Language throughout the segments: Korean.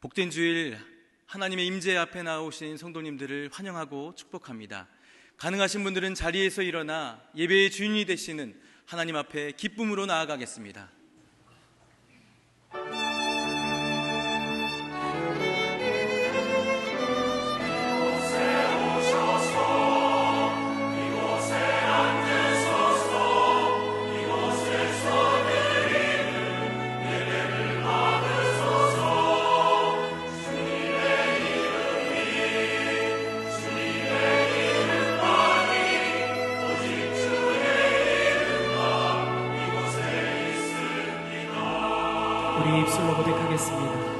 복된 주일 하나님의 임재 앞에 나오신 성도님들을 환영하고 축복합니다. 가능하신 분들은 자리에서 일어나 예배의 주인이 되시는 하나님 앞에 기쁨으로 나아가겠습니다. 우리 입술로 고백하겠습니다.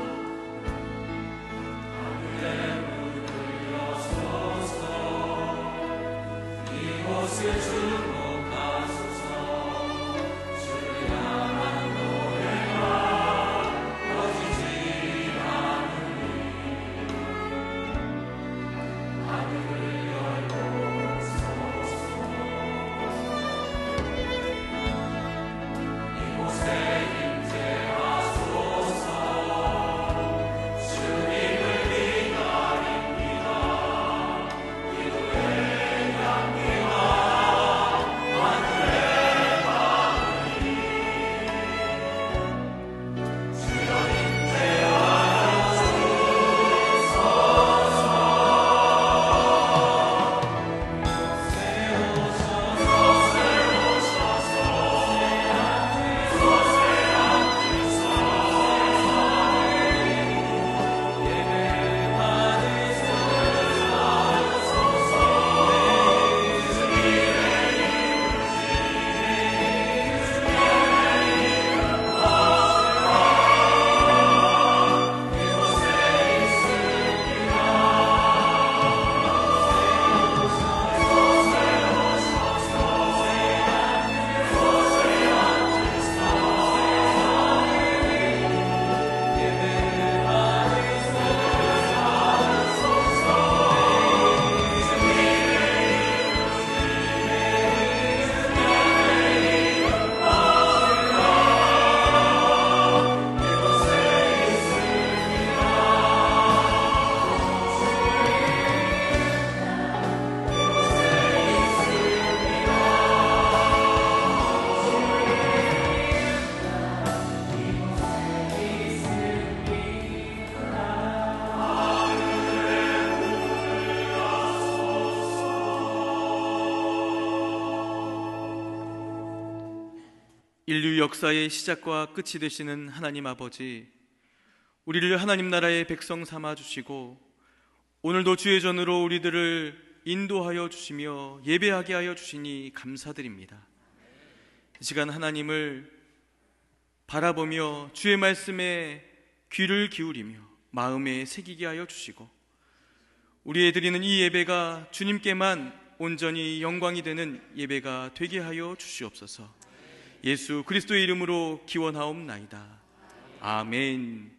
인류 역사의 시작과 끝이 되시는 하나님 아버지, 우리를 하나님 나라의 백성 삼아 주시고 오늘도 주의 전으로 우리들을 인도하여 주시며 예배하게 하여 주시니 감사드립니다. 이 시간 하나님을 바라보며 주의 말씀에 귀를 기울이며 마음에 새기게 하여 주시고 우리의 드리는 이 예배가 주님께만 온전히 영광이 되는 예배가 되게 하여 주시옵소서. 예수 그리스도의 이름으로 기원하옵나이다. 아멘.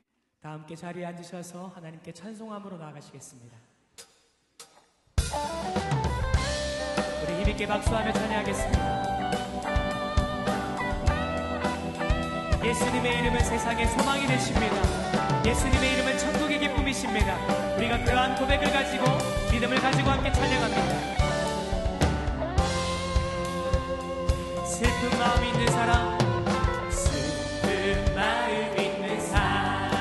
다 함께 자리에 앉으셔서 하나님께 찬송함으로 나아가시겠습니다. 우리 힘있게 박수하며 찬양하겠습니다. 예수님의 이름은 세상의 소망이 되십니다. 예수님의 이름은 천국의 기쁨이십니다. 우리가 그러한 고백을 가지고 믿음을 가지고 함께 찬양합니다. 슬픈 마음 있는 사람, 슬픈 마음 있는 사람,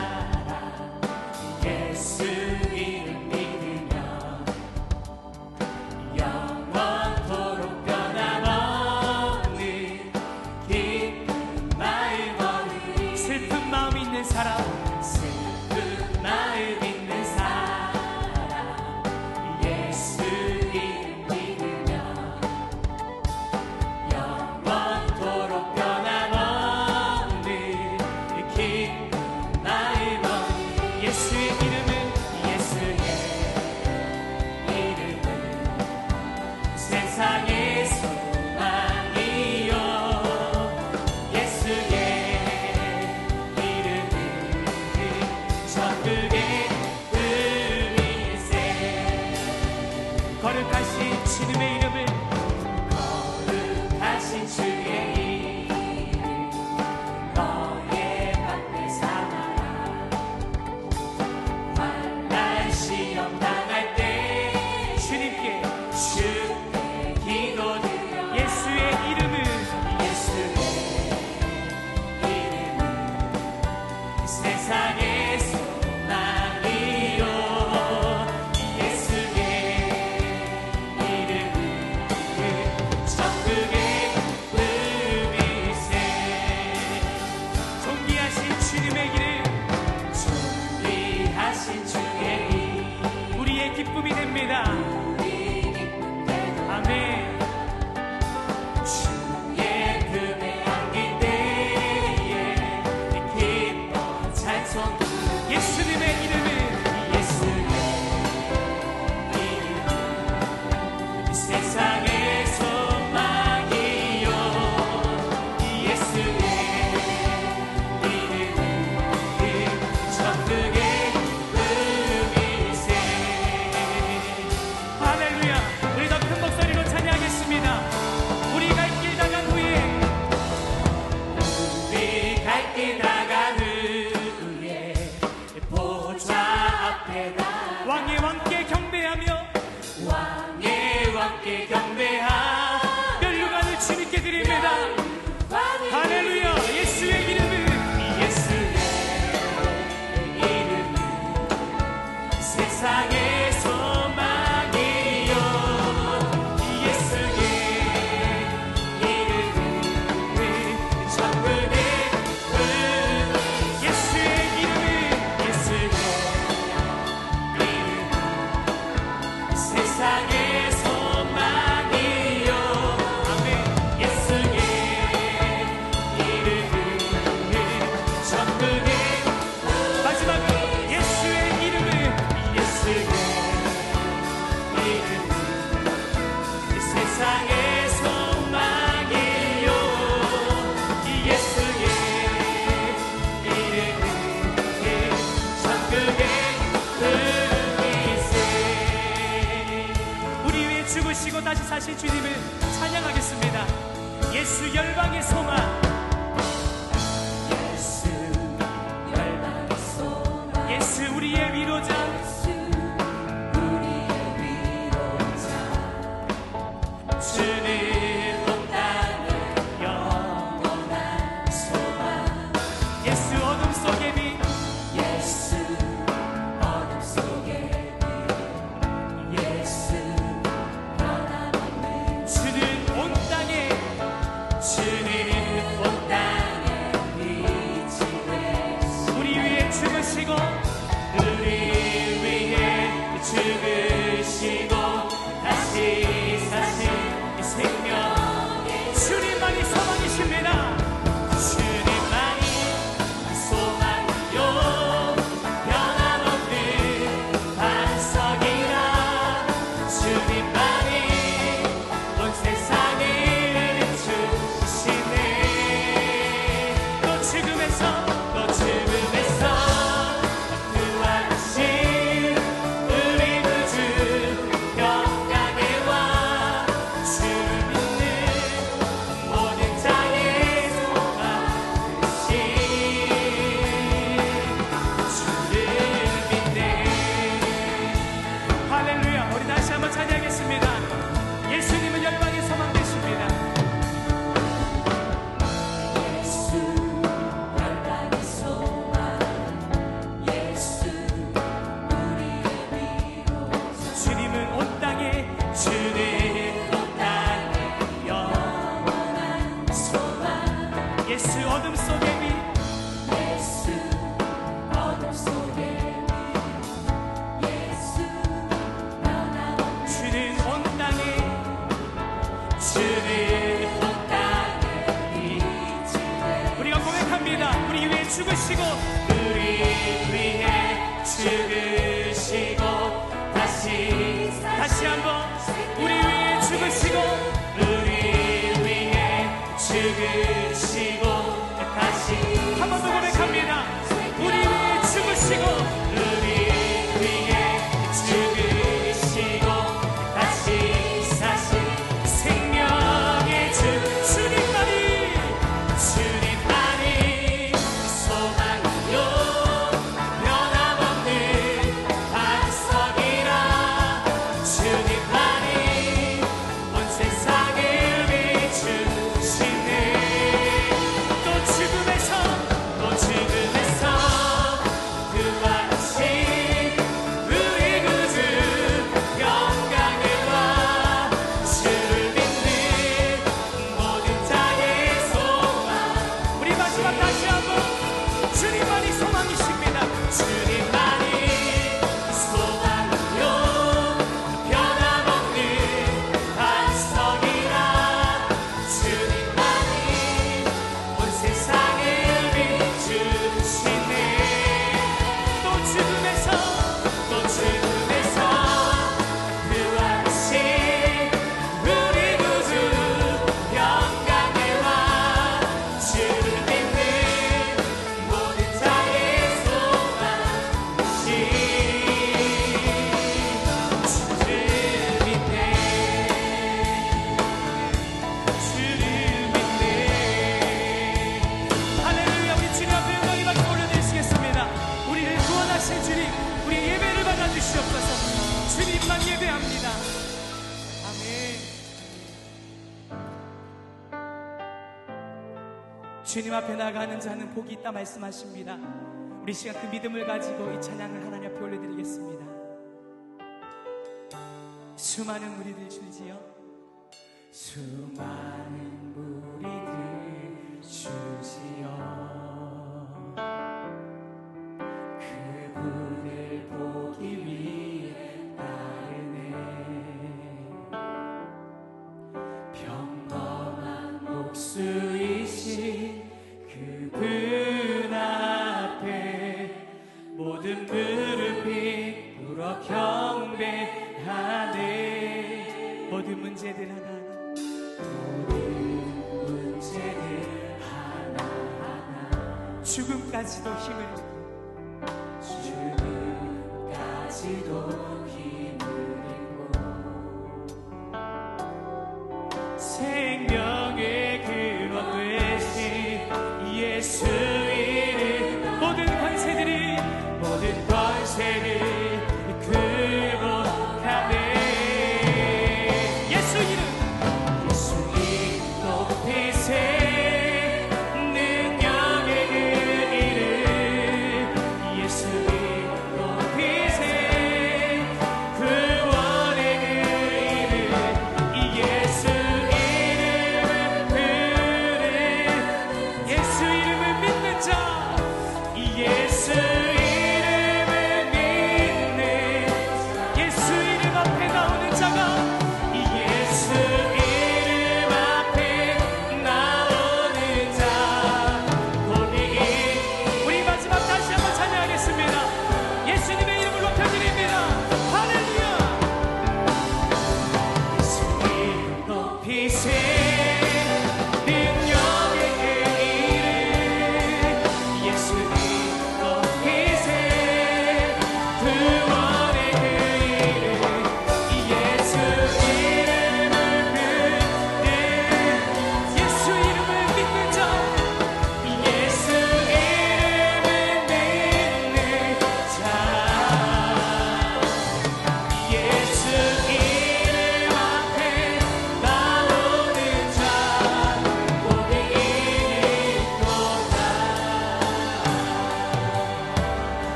예수 이름 믿으면 영원토록 변함없는 기쁜 마음 얻으리. 슬픈 마음 있는 사람, 슬픈 마음 있는 사람, 예수 이름 믿으면 영원토록 변함없는 기쁜 마음 얻으리. 예수의 이름은 세상의 소망이요. 예수의 이름은 됩니다. 아멘. 주의 금의 향기 때에 기뻐 찬송. 예수님의 이름은 세상의 소망이요. 예수의 이름은 천국의 음일세. 할렐루야. 우리 더 큰 목소리로 찬양하겠습니다. 우리 갈 길 다간 후에 우리 갈 길 다간 후에 보좌 앞에다 왕의 왕께 경배하며 왕께 경배하 멸류관을 주님께 드립니다. 할렐루야. 예수의 이름은 세상의 소망이요. 예수의 이름은 천국의 예수의 이름은 세상의 소망이요. 아멘. 예수의 이름은 천국의 마지막으로 예수의 이름은 세상의 소망이요. 예수의 이름은 천국의 음일세. 우리 위해 죽으시고 다시 사신 주님을 찬양하겠습니다. 예수 열방의 소망. 예수 열방의 소망. 예수 우리의 위로자. 주는 온 땅에 영원한 소망. 예수 어둠 속의 빛. 예수 어둠 속의 빛. 예수 변함없는 주는 온 땅에 빛이 되시. 우리 위해 죽으시고 다시 사신 이 생명. 주님만이 소망이십니다. 주님만이 소망이요. 변함없는 반석이라. 주님만이 온 세상을 비추시네. 또 죽음에서 구원하신 우리 구주 영광의 왕. 주를 믿는 모든 자의 소망 되신 주를 믿네. 할렐루야. 우리 다시 한번 찬양하겠습니다. 예수님은 열방의 소망 되십니다. 예수 열방의 소망. 예수 우리의 위로자. 주님은 온 땅에 영원한 소망. 예수 어둠 속의 빛. 예수 어둠 속의 빛. 예수 변함없는 주는 온 땅에 빛이 되. 우리가 고백합니다. 우리 위해 죽으시고 다시 한번 우리 위해 죽으시고 다시 한 번 더 고백합니다. 우리 위해 죽으시고 다시 사신 생명의 주. 주님만이 소망이요. 변함없는 반석이라. 주님만이 온 세상을 비추시네. 또 죽음에서 구원 주님 앞에 나가는 자는 복이 있다 말씀하십니다. 우리 시간 그 믿음을 가지고 이 찬양을 하나님 앞에 올려드리겠습니다. 수많은 무리들 줄지어 수많은 무리들 줄지어 그분을 보기 위해 따르네. 평범한 목수이신 그분 앞에 모든 무릎이 꿇어 경배하네. 모든 문제들 하나하나 죽음까지도 힘을 잃고 생명의 근원 되신 예수 이름 모든 권세들이 굴복하네. 예수 이름 높이세. 능력의 그 이름 예수 이름 높이세. 구원의 그 이름 이 예수 이름은 그래. 예수 이름을 믿는 자 이 예수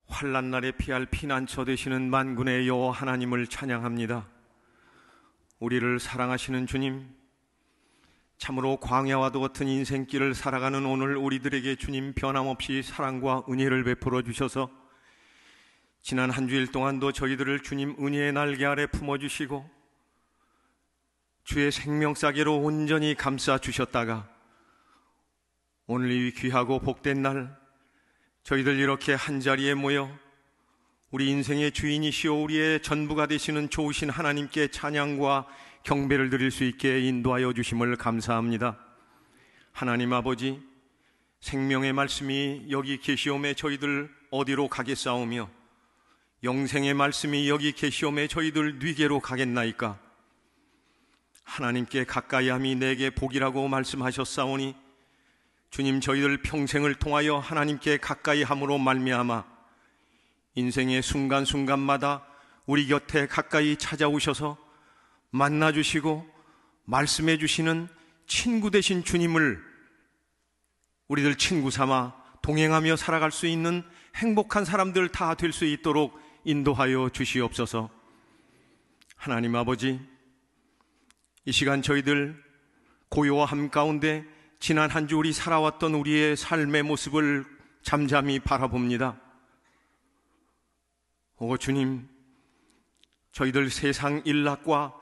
환난 날에 피할 피난처 되시는 만군의 여호와 하나님을 찬양합니다. 우리를 사랑하시는 주님, 참으로 광야와도 같은 인생길을 살아가는 오늘 우리들에게 주님 변함없이 사랑과 은혜를 베풀어 주셔서 지난 한 주일 동안도 저희들을 주님 은혜의 날개 아래 품어주시고 주의 생명싸개로 온전히 감싸 주셨다가 오늘 이 귀하고 복된 날 저희들 이렇게 한자리에 모여 우리 인생의 주인이시오 우리의 전부가 되시는 좋으신 하나님께 찬양과 경배를 드릴 수 있게 인도하여 주심을 감사합니다. 하나님 아버지, 생명의 말씀이 여기 계시오매 저희들 어디로 가겠사오며 영생의 말씀이 여기 계시오매 저희들 뉘게로 가겠나이까. 하나님께 가까이함이 내게 복이라고 말씀하셨사오니 주님, 저희들 평생을 통하여 하나님께 가까이함으로 말미암아 인생의 순간순간마다 우리 곁에 가까이 찾아오셔서 만나주시고 말씀해 주시는 친구 되신 주님을 우리들 친구 삼아 동행하며 살아갈 수 있는 행복한 사람들 다 될 수 있도록 인도하여 주시옵소서. 하나님 아버지, 이 시간 저희들 고요함 가운데 지난 한 주 우리 살아왔던 우리의 삶의 모습을 잠잠히 바라봅니다. 오 주님, 저희들 세상 일락과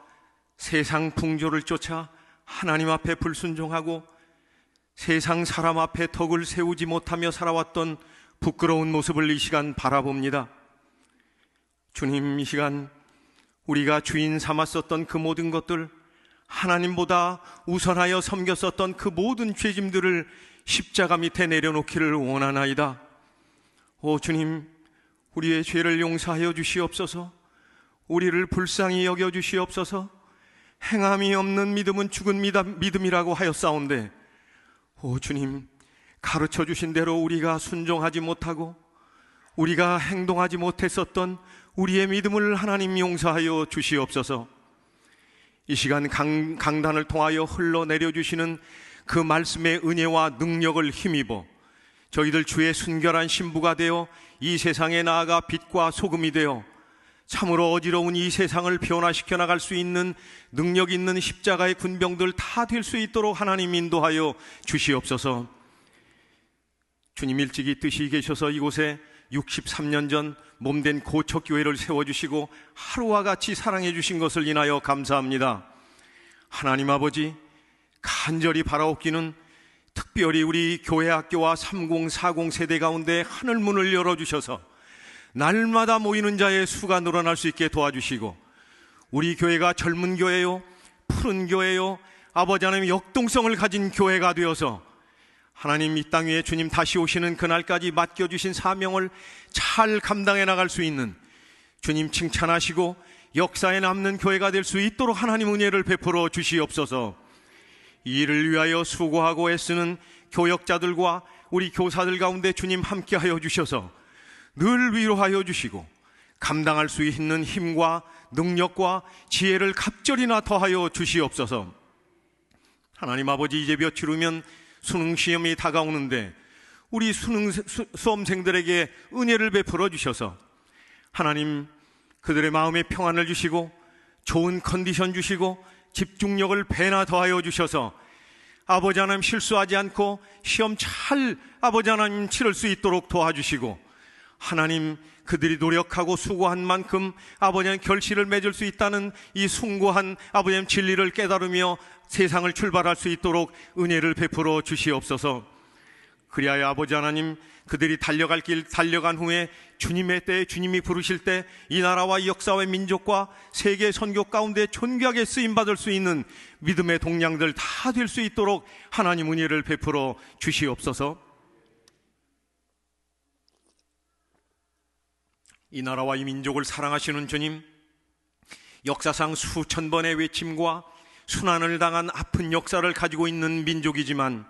세상 풍조를 쫓아 하나님 앞에 불순종하고 세상 사람 앞에 덕을 세우지 못하며 살아왔던 부끄러운 모습을 이 시간 바라봅니다. 주님, 이 시간 우리가 주인 삼았었던 그 모든 것들, 하나님보다 우선하여 섬겼었던 그 모든 죄짐들을 십자가 밑에 내려놓기를 원하나이다. 오 주님, 우리의 죄를 용서하여 주시옵소서. 우리를 불쌍히 여겨 주시옵소서. 행함이 없는 믿음은 죽은 믿음이라고 하였사온데, 오 주님, 가르쳐 주신 대로 우리가 순종하지 못하고 우리가 행동하지 못했었던 우리의 믿음을 하나님 용서하여 주시옵소서. 이 시간 강단을 통하여 흘러내려 주시는 그 말씀의 은혜와 능력을 힘입어 저희들 주의 순결한 신부가 되어 이 세상에 나아가 빛과 소금이 되어 참으로 어지러운 이 세상을 변화시켜 나갈 수 있는 능력 있는 십자가의 군병들 다 될 수 있도록 하나님 인도하여 주시옵소서. 주님 일찍이 뜻이 계셔서 이곳에 63년 전 몸된 고척교회를 세워주시고 하루와 같이 사랑해 주신 것을 인하여 감사합니다. 하나님 아버지, 간절히 바라옵기는 특별히 우리 교회학교와 3040 세대 가운데 하늘문을 열어주셔서 날마다 모이는 자의 수가 늘어날 수 있게 도와주시고, 우리 교회가 젊은 교회요, 푸른 교회요, 아버지 하나님 역동성을 가진 교회가 되어서 하나님 이 땅 위에 주님 다시 오시는 그날까지 맡겨주신 사명을 잘 감당해 나갈 수 있는, 주님 칭찬하시고 역사에 남는 교회가 될 수 있도록 하나님 은혜를 베풀어 주시옵소서. 이 일을 위하여 수고하고 애쓰는 교역자들과 우리 교사들 가운데 주님 함께하여 주셔서 늘 위로하여 주시고 감당할 수 있는 힘과 능력과 지혜를 갑절이나 더하여 주시옵소서. 하나님 아버지, 이제 며칠 후면 수능시험이 다가오는데 우리 수험생들에게 은혜를 베풀어 주셔서 하나님 그들의 마음에 평안을 주시고 좋은 컨디션 주시고 집중력을 배나 더하여 주셔서 아버지 하나님 실수하지 않고 시험 잘 아버지 하나님 치를 수 있도록 도와주시고, 하나님 그들이 노력하고 수고한 만큼 아버지 하나님 결실을 맺을 수 있다는 이 숭고한 아버지 하나님 진리를 깨달으며 세상을 출발할 수 있도록 은혜를 베풀어 주시옵소서. 그리하여 아버지 하나님 그들이 달려갈 길 달려간 후에 주님의 때에 주님이 부르실 때 이 나라와 이 역사와 민족과 세계 선교 가운데 존귀하게 쓰임받을 수 있는 믿음의 동량들 다 될 수 있도록 하나님 은혜를 베풀어 주시옵소서. 이 나라와 이 민족을 사랑하시는 주님, 역사상 수천 번의 외침과 순환을 당한 아픈 역사를 가지고 있는 민족이지만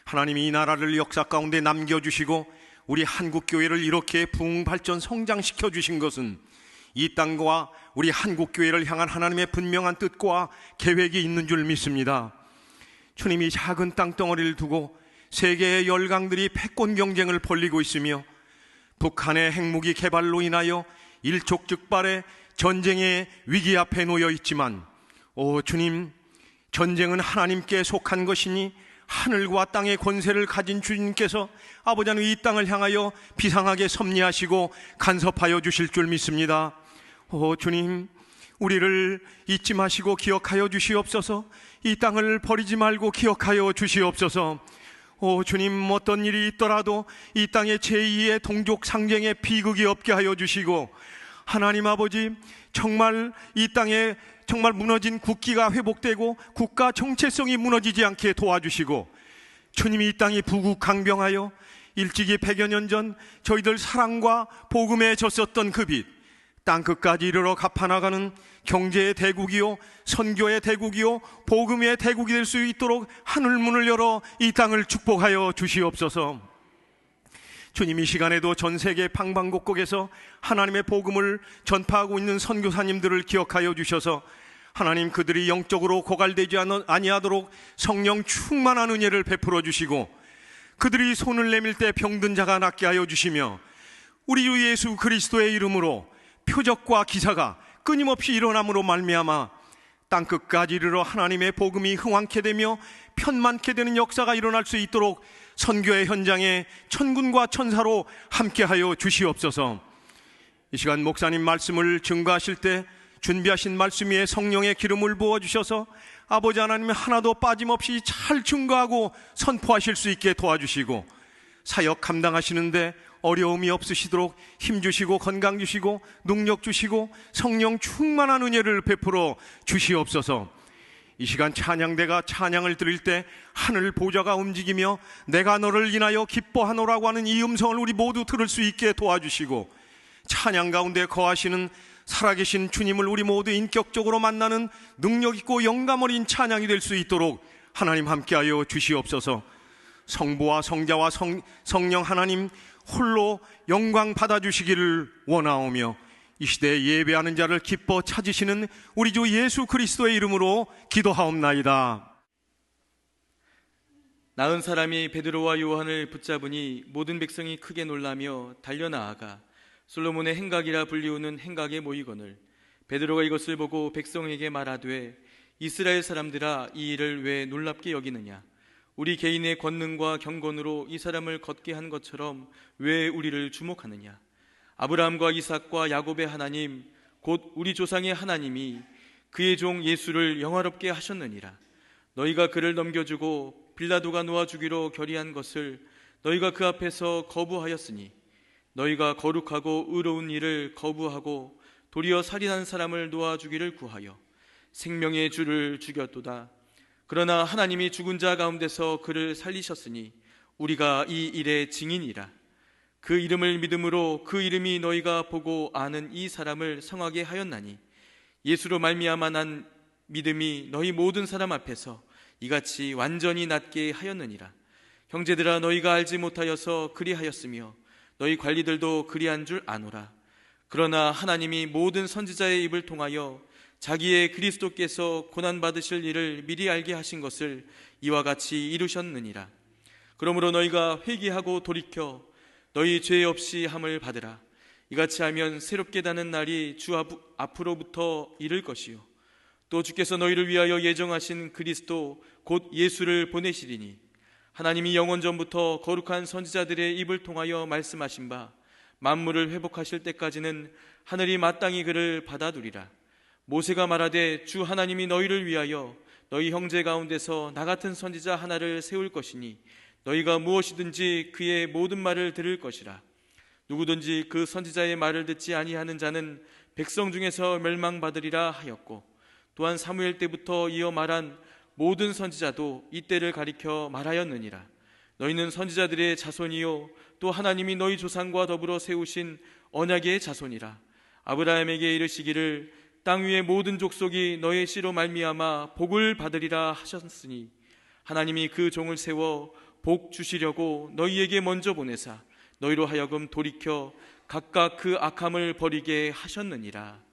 하나님이 이 나라를 역사 가운데 남겨주시고 우리 한국교회를 이렇게 부흥발전 성장시켜 주신 것은 이 땅과 우리 한국교회를 향한 하나님의 분명한 뜻과 계획이 있는 줄 믿습니다. 주님이 작은 땅덩어리를 두고 세계의 열강들이 패권 경쟁을 벌이고 있으며 북한의 핵무기 개발로 인하여 일촉즉발의 전쟁의 위기 앞에 놓여 있지만, 오 주님, 전쟁은 하나님께 속한 것이니 하늘과 땅의 권세를 가진 주님께서 아버지 하나님 이 땅을 향하여 비상하게 섭리하시고 간섭하여 주실 줄 믿습니다. 오 주님, 우리를 잊지 마시고 기억하여 주시옵소서. 이 땅을 버리지 말고 기억하여 주시옵소서. 오 주님, 어떤 일이 있더라도 이 땅에 제2의 동족 상쟁의 비극이 없게 하여 주시고, 하나님 아버지, 정말 이 땅에 정말 무너진 국기가 회복되고 국가 정체성이 무너지지 않게 도와주시고, 주님이 이 땅이 부국강병하여 일찍이 100여 년 전 저희들 사랑과 복음에 졌었던 그 빛, 땅끝까지 이르러 갚아나가는 경제의 대국이요, 선교의 대국이요, 복음의 대국이 될 수 있도록 하늘문을 열어 이 땅을 축복하여 주시옵소서. 주님, 이 시간에도 전 세계 방방곡곡에서 하나님의 복음을 전파하고 있는 선교사님들을 기억하여 주셔서 하나님 그들이 영적으로 고갈되지 아니하도록 성령 충만한 은혜를 베풀어 주시고, 그들이 손을 내밀 때 병든 자가 낫게 하여 주시며, 우리 주 예수 그리스도의 이름으로 표적과 기사가 끊임없이 일어남으로 말미암아 땅끝까지 이르러 하나님의 복음이 흥왕케 되며 편만케 되는 역사가 일어날 수 있도록 선교의 현장에 천군과 천사로 함께하여 주시옵소서. 이 시간 목사님 말씀을 증거하실 때 준비하신 말씀 위에 성령의 기름을 부어주셔서 아버지 하나님 하나도 빠짐없이 잘 증거하고 선포하실 수 있게 도와주시고, 사역 감당하시는데 어려움이 없으시도록 힘 주시고 건강 주시고 능력 주시고 성령 충만한 은혜를 베풀어 주시옵소서. 이 시간 찬양대가 찬양을 드릴 때 하늘 보좌가 움직이며 내가 너를 인하여 기뻐하노라고 하는 이 음성을 우리 모두 들을 수 있게 도와주시고, 찬양 가운데 거하시는 살아계신 주님을 우리 모두 인격적으로 만나는 능력 있고 영감 어린 찬양이 될 수 있도록 하나님 함께하여 주시옵소서. 성부와 성자와 성령 하나님 홀로 영광 받아주시기를 원하오며 이 시대에 예배하는 자를 기뻐 찾으시는 우리 주 예수 그리스도의 이름으로 기도하옵나이다. 나은 사람이 베드로와 요한을 붙잡으니 모든 백성이 크게 놀라며 달려나아가 솔로몬의 행각이라 불리우는 행각에 모이거늘 베드로가 이것을 보고 백성에게 말하되 이스라엘 사람들아 이 일을 왜 놀랍게 여기느냐 우리 개인의 권능과 경건으로 이 사람을 걷게 한 것처럼 왜 우리를 주목하느냐 아브라함과 이삭과 야곱의 하나님 곧 우리 조상의 하나님이 그의 종 예수를 영화롭게 하셨느니라 너희가 그를 넘겨주고 빌라도가 놓아주기로 결의한 것을 너희가 그 앞에서 거부하였으니 너희가 거룩하고 의로운 일을 거부하고 도리어 살인한 사람을 놓아주기를 구하여 생명의 주를 죽였도다. 그러나 하나님이 죽은 자 가운데서 그를 살리셨으니 우리가 이 일의 증인이라. 그 이름을 믿음으로 그 이름이 너희가 보고 아는 이 사람을 성하게 하였나니 예수로 말미암아 난 믿음이 너희 모든 사람 앞에서 이같이 완전히 낫게 하였느니라. 형제들아 너희가 알지 못하여서 그리하였으며 너희 관리들도 그리한 줄 아노라. 그러나 하나님이 모든 선지자의 입을 통하여 자기의 그리스도께서 고난받으실 일을 미리 알게 하신 것을 이와 같이 이루셨느니라. 그러므로 너희가 회개하고 돌이켜 너희 죄 없이 함을 받으라. 이같이 하면 새롭게 다는 날이 주 앞으로부터 이를 것이요 또 주께서 너희를 위하여 예정하신 그리스도 곧 예수를 보내시리니 하나님이 영원 전부터 거룩한 선지자들의 입을 통하여 말씀하신 바 만물을 회복하실 때까지는 하늘이 마땅히 그를 받아두리라. 모세가 말하되 주 하나님이 너희를 위하여 너희 형제 가운데서 나 같은 선지자 하나를 세울 것이니 너희가 무엇이든지 그의 모든 말을 들을 것이라. 누구든지 그 선지자의 말을 듣지 아니하는 자는 백성 중에서 멸망받으리라 하였고 또한 사무엘 때부터 이어 말한 모든 선지자도 이때를 가리켜 말하였느니라. 너희는 선지자들의 자손이요 또 하나님이 너희 조상과 더불어 세우신 언약의 자손이라. 아브라함에게 이르시기를 땅 위의 모든 족속이 너의 씨로 말미암아 복을 받으리라 하셨으니 하나님이 그 종을 세워 복 주시려고 너희에게 먼저 보내사 너희로 하여금 돌이켜 각각 그 악함을 버리게 하셨느니라.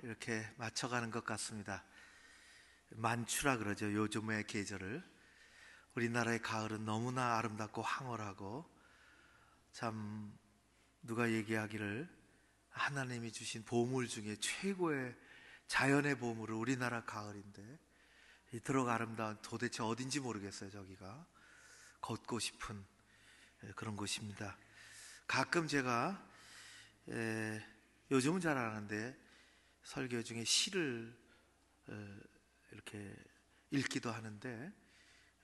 이렇게 맞춰가는 것 같습니다. 만추라 그러죠. 요즘의 계절을. 우리나라의 가을은 너무나 아름답고 황홀하고, 참 누가 얘기하기를 하나님이 주신 보물 중에 최고의 자연의 보물은 우리나라 가을인데, 이토록 아름다운, 도대체 어딘지 모르겠어요. 저기가 걷고 싶은 그런 곳입니다. 가끔 제가 요즘은 잘 안 하는데 설교 중에 시를 이렇게 읽기도 하는데,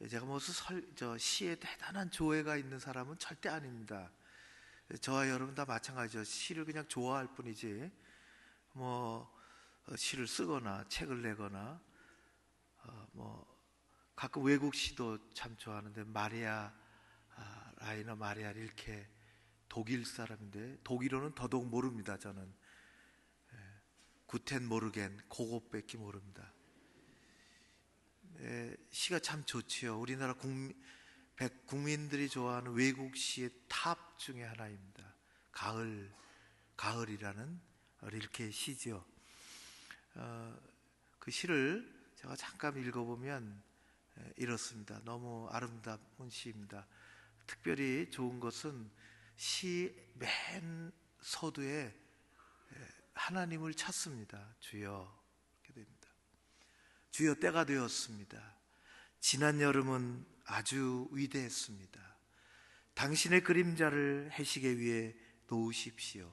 제가 무슨 시에 대단한 조예가 있는 사람은 절대 아닙니다. 저와 여러분 다 마찬가지죠. 시를 그냥 좋아할 뿐이지 시를 쓰거나 책을 내거나 가끔 외국 시도 참 좋아하는데, 라이너 마리아 릴케, 독일 사람인데 독일어는 더더욱 모릅니다. 저는 구텐 모르겐, 그것밖에 모릅니다. 시가 참 좋지요. 우리나라 국민들이 좋아하는 외국 시의 탑 중에 하나입니다. 가을이라는 릴케의 시지요. 그 시를 제가 잠깐 읽어보면 이렇습니다. 너무 아름다운 시입니다. 특별히 좋은 것은 시 맨 서두에 하나님을 찾습니다. 주여, 이렇게 됩니다. 주여, 때가 되었습니다. 지난 여름은 아주 위대했습니다. 당신의 그림자를 해시계 위에 놓으십시오.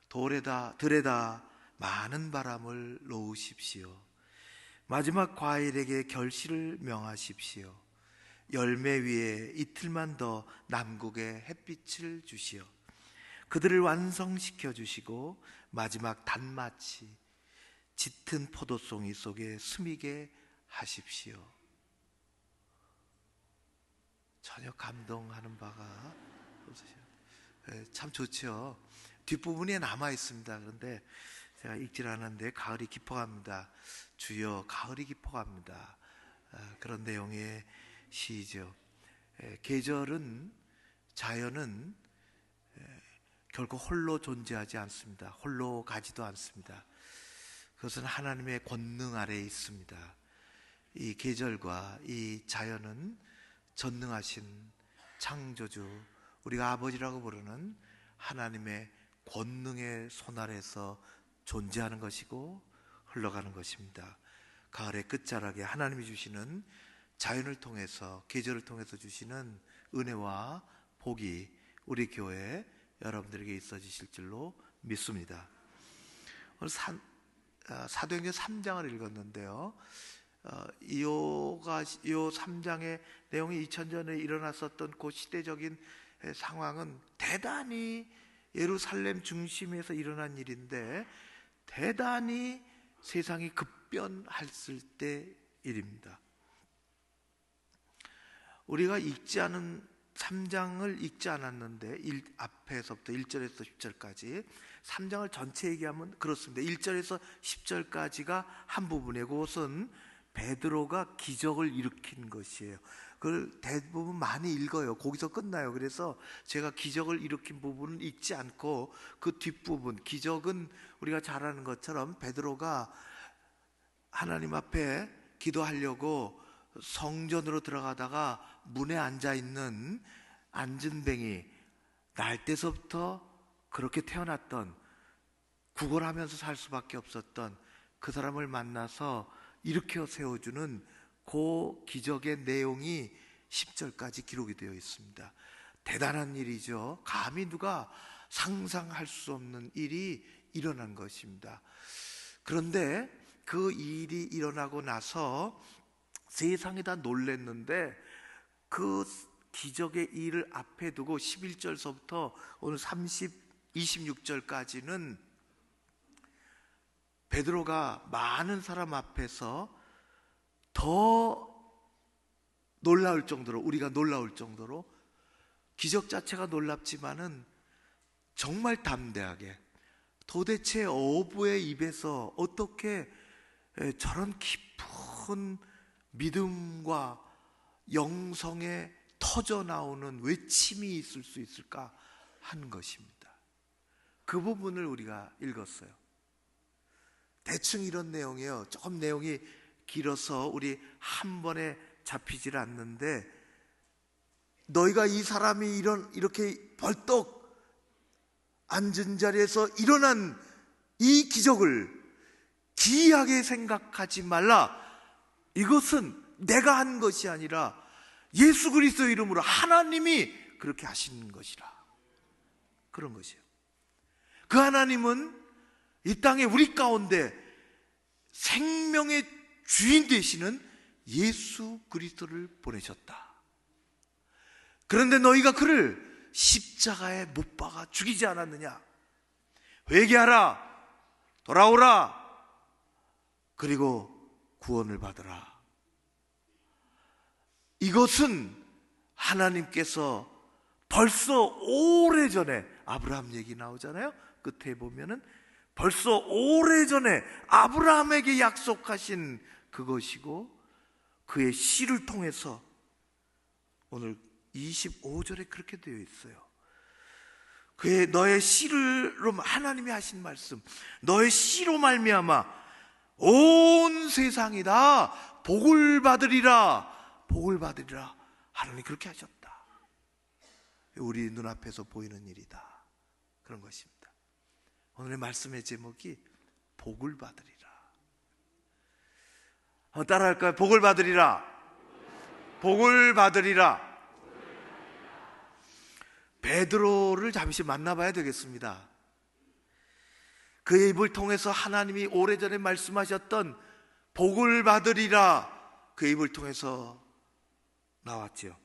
들에다 많은 바람을 놓으십시오. 마지막 과일에게 결실을 명하십시오. 열매 위에 이틀만 더 남국의 햇빛을 주시오. 그들을 완성시켜 주시고 마지막 단마치 짙은 포도송이 속에 스미게 하십시오. 전혀 감동하는 바가 없으시죠. 참 좋죠. 뒷부분에 남아 있습니다. 그런데 제가 읽질 않았는데 가을이 깊어갑니다. 주여, 가을이 깊어갑니다. 그런 내용의 시죠. 계절은, 자연은 결코 홀로 존재하지 않습니다. 홀로 가지도 않습니다. 그것은 하나님의 권능 아래에 있습니다. 이 계절과 이 자연은 전능하신 창조주, 우리가 아버지라고 부르는 하나님의 권능의 손 아래에서 존재하는 것이고 흘러가는 것입니다. 가을의 끝자락에 하나님이 주시는, 자연을 통해서, 계절을 통해서 주시는 은혜와 복이 우리 교회 여러분들에게 있어지실 줄로 믿습니다. 오늘 사도행전 3장을 읽었는데요, 요 3장의 내용이 2000년에 일어났었던 그 시대적인 상황은 대단히 예루살렘 중심에서 일어난 일인데, 대단히 세상이 급변했을 때 일입니다. 우리가 읽지 않은 3장을 읽지 않았는데, 앞에서부터 1절에서 10절까지 3장을 전체 얘기하면 그렇습니다. 1절에서 10절까지가 한 부분이고, 그것은 베드로가 기적을 일으킨 것이에요. 그걸 대부분 많이 읽어요. 거기서 끝나요. 그래서 제가 기적을 일으킨 부분은 읽지 않고 그 뒷부분, 기적은 우리가 잘 아는 것처럼 베드로가 하나님 앞에 기도하려고 성전으로 들어가다가 문에 앉아있는 안진뱅이, 날 때서부터 그렇게 태어났던, 구걸하면서 살 수밖에 없었던 그 사람을 만나서 일으켜 세워주는 그 기적의 내용이 10절까지 기록이 되어 있습니다. 대단한 일이죠. 감히 누가 상상할 수 없는 일이 일어난 것입니다. 그런데 그 일이 일어나고 나서 세상이 다 놀랐는데, 그 기적의 일을 앞에 두고 11절서부터 오늘 26절까지는 베드로가 많은 사람 앞에서 더 놀라울 정도로, 우리가 놀라울 정도로, 기적 자체가 놀랍지만은 정말 담대하게, 도대체 어부의 입에서 어떻게 저런 깊은 믿음과 영성에 터져 나오는 외침이 있을 수 있을까 하는 것입니다. 그 부분을 우리가 읽었어요. 대충 이런 내용이에요. 조금 내용이 길어서 우리 한 번에 잡히질 않는데, 너희가 이 사람이 이렇게 벌떡 앉은 자리에서 일어난 이 기적을 기이하게 생각하지 말라. 이것은 내가 한 것이 아니라 예수 그리스도 이름으로 하나님이 그렇게 하신 것이라. 그런 것이에요. 그 하나님은 이 땅에 우리 가운데 생명의 주인 되시는 예수 그리스도를 보내셨다. 그런데 너희가 그를 십자가에 못 박아 죽이지 않았느냐? 회개하라, 돌아오라, 그리고 구원을 받으라. 이것은 하나님께서 벌써 오래전에, 아브라함 얘기 나오잖아요. 끝에 보면은 벌써 오래전에 아브라함에게 약속하신 그것이고, 그의 씨를 통해서 오늘 25절에 그렇게 되어 있어요. 그의 너의 씨로 하나님이 하신 말씀, 너의 씨로 말미암아 온 세상이 다 복을 받으리라, 복을 받으리라. 하나님이 그렇게 하셨다. 우리 눈앞에서 보이는 일이다. 그런 것입니다. 오늘의 말씀의 제목이 복을 받으리라. 한번 따라할까요? 복을 받으리라. 복을 받으리라. 베드로를 잠시 만나봐야 되겠습니다. 그의 입을 통해서 하나님이 오래전에 말씀하셨던 복을 받으리라, 그의 입을 통해서 나왔지요.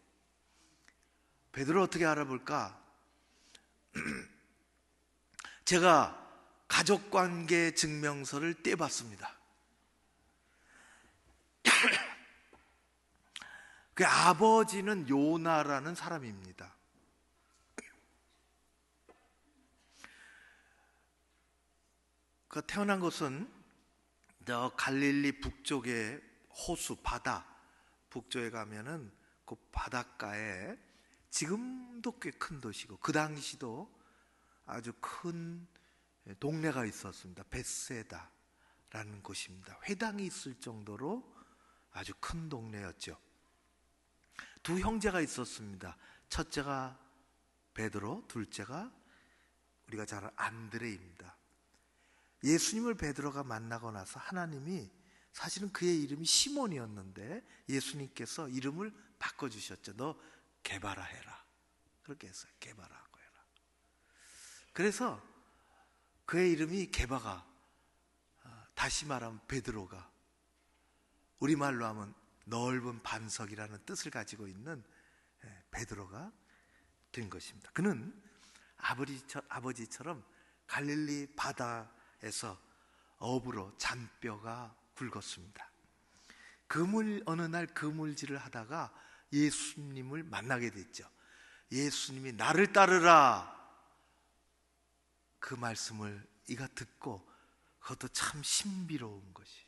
베드로 어떻게 알아볼까? 제가 가족관계 증명서를 떼봤습니다. 그 아버지는 요나라는 사람입니다. 그 태어난 곳은 저 갈릴리 북쪽의 호수, 바다 북쪽에 가면은 그 바닷가에 지금도 꽤 큰 도시고, 그 당시도 아주 큰 동네가 있었습니다. 벳세다라는 곳입니다. 회당이 있을 정도로 아주 큰 동네였죠. 두 형제가 있었습니다. 첫째가 베드로, 둘째가 우리가 잘 아는 안드레입니다. 예수님을 베드로가 만나고 나서 하나님이, 사실은 그의 이름이 시몬이었는데 예수님께서 이름을 바꿔주셨죠. 너 게바라 해라. 그렇게 했어요. 게바라고 해라. 그래서 그의 이름이 게바가, 다시 말하면 베드로가, 우리말로 하면 넓은 반석이라는 뜻을 가지고 있는 베드로가 된 것입니다. 그는 아버지처럼 갈릴리 바다에서 어부로 잔뼈가 굵었습니다. 어느 날 그물질을 하다가 예수님을 만나게 됐죠. 예수님이 나를 따르라, 그 말씀을 이가 듣고, 그것도 참 신비로운 것이,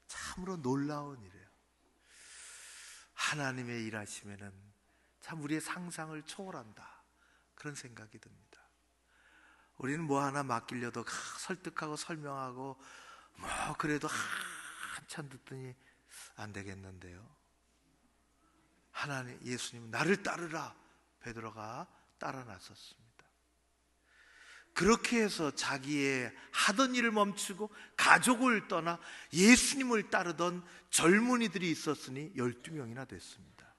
참으로 놀라운 일이에요. 하나님의 일하시면은 참 우리의 상상을 초월한다, 그런 생각이 듭니다. 우리는 뭐 하나 맡기려도 설득하고 설명하고 그래도 한참 듣더니 안 되겠는데요. 하나님, 예수님은 나를 따르라, 베드로가 따라 나섰습니다. 그렇게 해서 자기의 하던 일을 멈추고 가족을 떠나 예수님을 따르던 젊은이들이 있었으니 12명이나 됐습니다.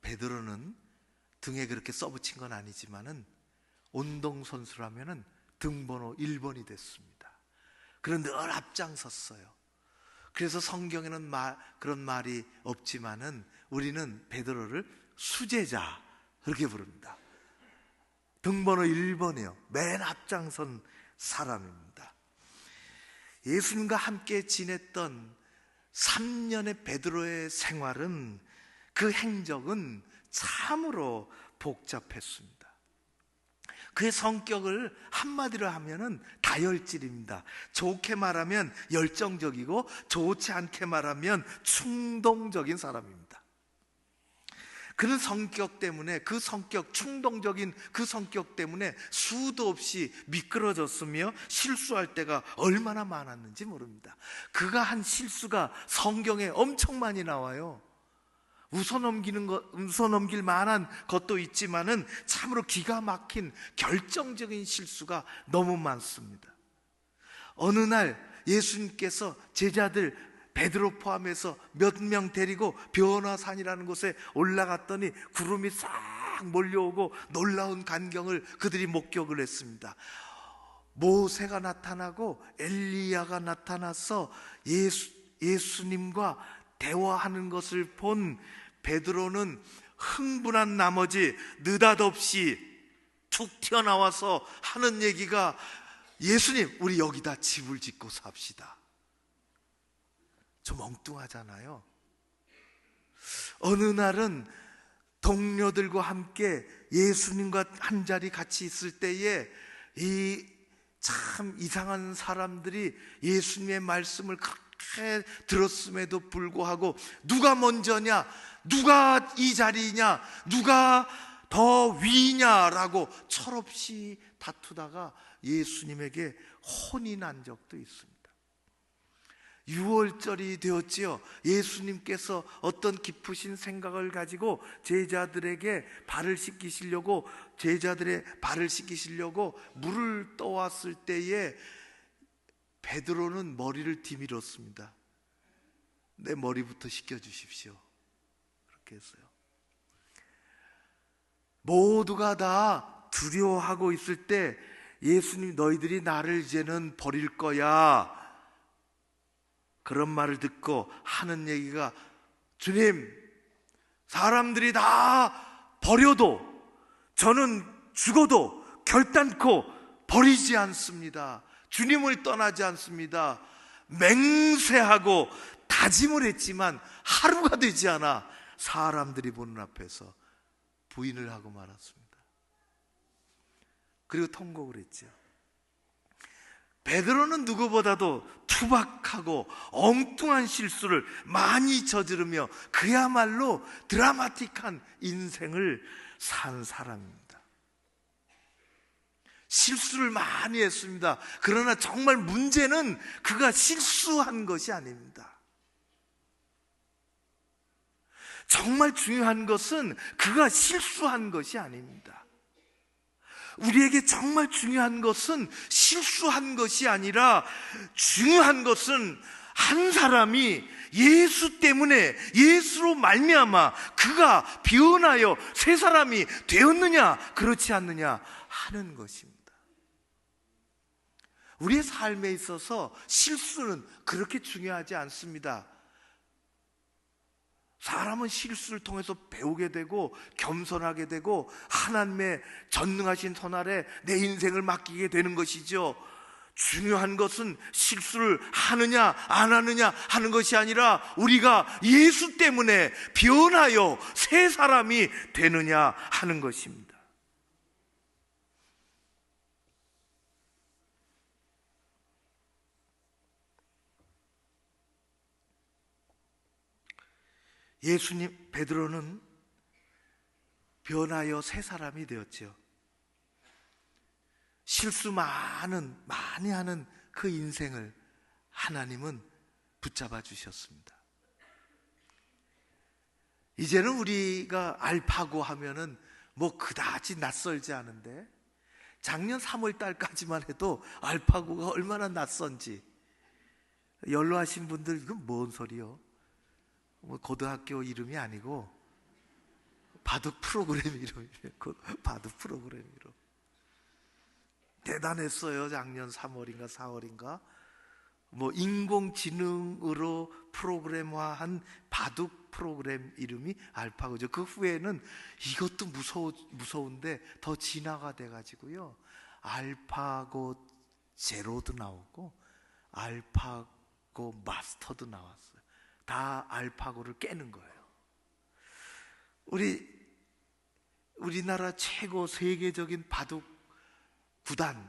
베드로는 등에 그렇게 써붙인 건 아니지만은 운동선수라면은 등번호 1번이 됐습니다. 그런데 늘 앞장섰어요. 그래서 성경에는 그런 말이 없지만은 우리는 베드로를 수제자, 그렇게 부릅니다. 등번호 1번이에요. 맨 앞장선 사람입니다. 예수님과 함께 지냈던 3년의 베드로의 생활은, 그 행적은 참으로 복잡했습니다. 그의 성격을 한마디로 하면은 다혈질입니다. 좋게 말하면 열정적이고, 좋지 않게 말하면 충동적인 사람입니다. 그런 성격 때문에, 그 성격, 충동적인 그 성격 때문에 수도 없이 미끄러졌으며 실수할 때가 얼마나 많았는지 모릅니다. 그가 한 실수가 성경에 엄청 많이 나와요. 웃어넘길 만한 것도 있지만은 참으로 기가 막힌 결정적인 실수가 너무 많습니다. 어느 날 예수님께서 제자들 베드로 포함해서 몇 명 데리고 변화산이라는 곳에 올라갔더니 구름이 싹 몰려오고 놀라운 광경을 그들이 목격을 했습니다. 모세가 나타나고 엘리야가 나타나서 예수님과 대화하는 것을 본 베드로는 흥분한 나머지 느닷없이 툭 튀어나와서 하는 얘기가, 예수님, 우리 여기다 집을 짓고 삽시다. 좀 엉뚱하잖아요. 어느 날은 동료들과 함께 예수님과 한 자리 같이 있을 때에 이 참 이상한 사람들이 예수님의 말씀을 그렇게 들었음에도 불구하고 누가 먼저냐, 누가 이 자리냐, 누가 더 위냐라고 철없이 다투다가 예수님에게 혼이 난 적도 있습니다. 6월절이 되었지요. 예수님께서 어떤 깊으신 생각을 가지고 제자들의 발을 씻기시려고 물을 떠왔을 때에 베드로는 머리를 디밀었습니다. 내 머리부터 씻겨주십시오. 그렇게 했어요. 모두가 다 두려워하고 있을 때 예수님, 너희들이 나를 이제는 버릴 거야, 그런 말을 듣고 하는 얘기가, 주님, 사람들이 다 버려도 저는 죽어도 결단코 버리지 않습니다. 주님을 떠나지 않습니다. 맹세하고 다짐을 했지만 하루가 되지 않아 사람들이 보는 앞에서 부인을 하고 말았습니다. 그리고 통곡을 했죠. 베드로는 누구보다도 투박하고 엉뚱한 실수를 많이 저지르며 그야말로 드라마틱한 인생을 산 사람입니다. 실수를 많이 했습니다. 그러나 정말 문제는 그가 실수한 것이 아닙니다. 정말 중요한 것은 그가 실수한 것이 아닙니다. 우리에게 정말 중요한 것은 실수한 것이 아니라, 중요한 것은 한 사람이 예수 때문에, 예수로 말미암아 그가 변하여 새 사람이 되었느냐 그렇지 않느냐 하는 것입니다. 우리의 삶에 있어서 실수는 그렇게 중요하지 않습니다. 사람은 실수를 통해서 배우게 되고 겸손하게 되고 하나님의 전능하신 손 아래 내 인생을 맡기게 되는 것이죠. 중요한 것은 실수를 하느냐 안 하느냐 하는 것이 아니라 우리가 예수 때문에 변하여 새 사람이 되느냐 하는 것입니다. 예수님, 베드로는 변하여 새 사람이 되었죠. 실수 많이 하는 그 인생을 하나님은 붙잡아 주셨습니다. 이제는 우리가 알파고 하면은 뭐 그다지 낯설지 않은데, 작년 3월 달까지만 해도 알파고가 얼마나 낯선지, 연로하신 분들 이건 뭔 소리요? 뭐 고등학교 이름이 아니고 바둑 프로그램 이름이에요. 바둑 프로그램 이름. 대단했어요. 작년 3월인가 4월인가 뭐 인공지능으로 프로그램화한 바둑 프로그램 이름이 알파고죠. 그 후에는 이것도 무서운데 더 진화가 돼가지고요, 알파고 제로도 나오고 알파고 마스터도 나왔어요. 다 알파고를 깨는 거예요. 우리나라 최고 세계적인 바둑 구단하고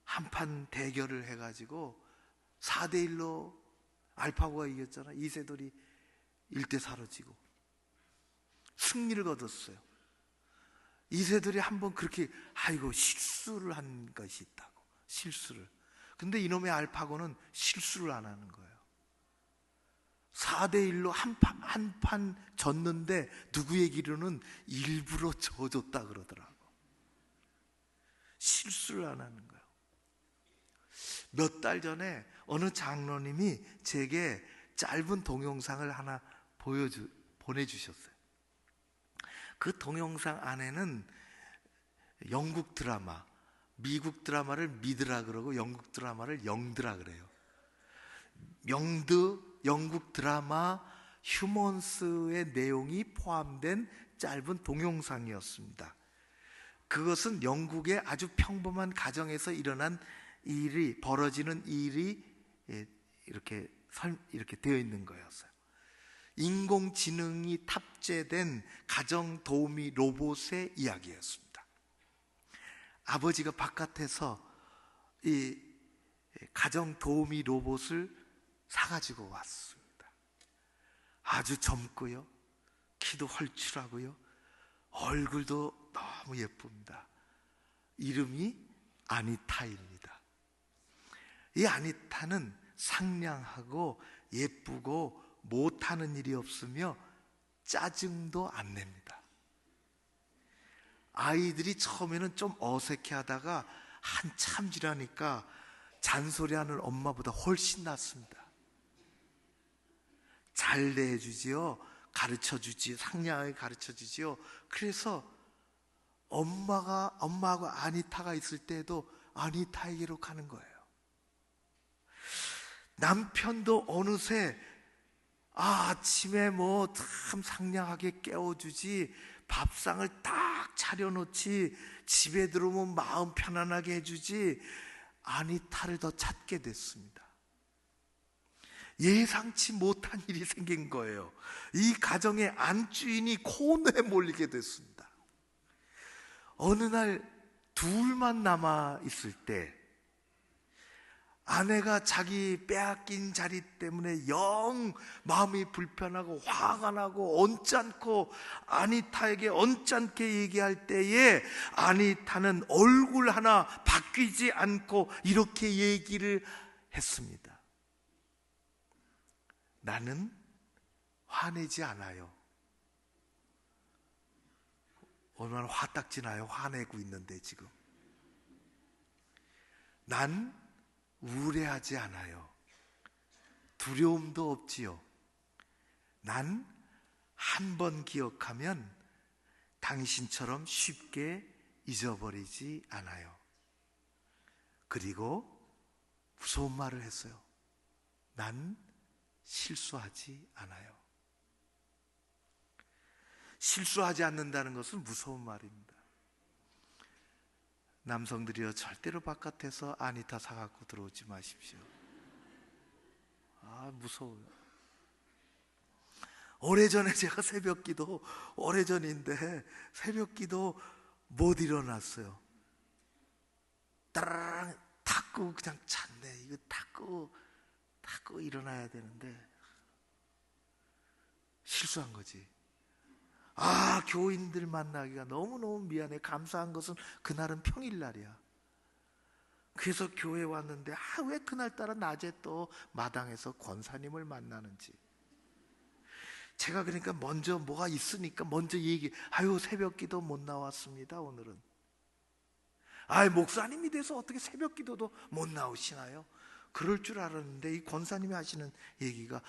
한판 대결을 해가지고 4대1로 알파고가 이겼잖아. 이세돌이 1대4로 지고. 승리를 거뒀어요. 이세돌이 한번 그렇게 아이고 실수를 한 것이 있다고, 실수를. 근데 이놈의 알파고는 실수를 안 하는 거예요. 4대1로 한 판 졌는데 누구 얘기로는 일부러 져줬다 그러더라고. 실수를 안 하는 거예요. 몇 달 전에 어느 장로님이 제게 짧은 동영상을 하나 보내주셨어요. 그 동영상 안에는 영국 드라마, 미국 드라마를 미드라 그러고 영국 드라마를 영드라 그래요. 영국 드라마 휴먼스의 내용이 포함된 짧은 동영상이었습니다. 그것은 영국의 아주 평범한 가정에서 일어난 일이, 벌어지는 일이 이렇게 되어 있는 거였어요. 인공지능이 탑재된 가정 도우미 로봇의 이야기였습니다. 아버지가 바깥에서 이 가정 도우미 로봇을 사가지고 왔습니다. 아주 젊고요, 키도 헐출하고요, 얼굴도 너무 예쁩니다. 이름이 아니타입니다. 이 아니타는 상냥하고 예쁘고 못하는 일이 없으며 짜증도 안 냅니다. 아이들이 처음에는 좀 어색해 하다가 한참 지나니까 잔소리하는 엄마보다 훨씬 낫습니다. 잘 대해주지요, 가르쳐주지, 상냥하게 가르쳐주지요. 그래서 엄마하고 아니타가 있을 때에도 아니타에게로 가는 거예요. 남편도 어느새 아침에 뭐 참 상냥하게 깨워주지, 밥상을 딱 차려놓지, 집에 들어오면 마음 편안하게 해주지, 아니타를 더 찾게 됐습니다. 예상치 못한 일이 생긴 거예요. 이 가정의 안주인이 코너에 몰리게 됐습니다. 어느 날 둘만 남아 있을 때 아내가 자기 빼앗긴 자리 때문에 영 마음이 불편하고 화가 나고 언짢고 아니타에게 언짢게 얘기할 때에 아니타는 얼굴 하나 바뀌지 않고 이렇게 얘기를 했습니다. 나는 화내지 않아요. 얼마나 화딱지 나요. 화내고 있는데 지금. 난 우울해하지 않아요. 두려움도 없지요. 난 한 번 기억하면 당신처럼 쉽게 잊어버리지 않아요. 그리고 무서운 말을 했어요. 난 실수하지 않아요. 실수하지 않는다는 것은 무서운 말입니다. 남성들이여, 절대로 바깥에서 아니타 사갖고 들어오지 마십시오. 무서워요. 오래전에 제가 새벽기도, 오래전인데 새벽기도 못 일어났어요. 따라랑 탁 끄고 그냥 잤네. 이거 탁 끄고 일어나야 되는데 실수한 거지. 교인들 만나기가 너무너무 미안해. 감사한 것은 그날은 평일날이야. 그래서 교회 왔는데 왜 그날따라 낮에 또 마당에서 권사님을 만나는지. 제가 그러니까 먼저 뭐가 있으니까 먼저 새벽기도 못 나왔습니다 오늘은. 목사님이 돼서 어떻게 새벽기도도 못 나오시나요? 그럴 줄 알았는데 이 권사님이 하시는 얘기가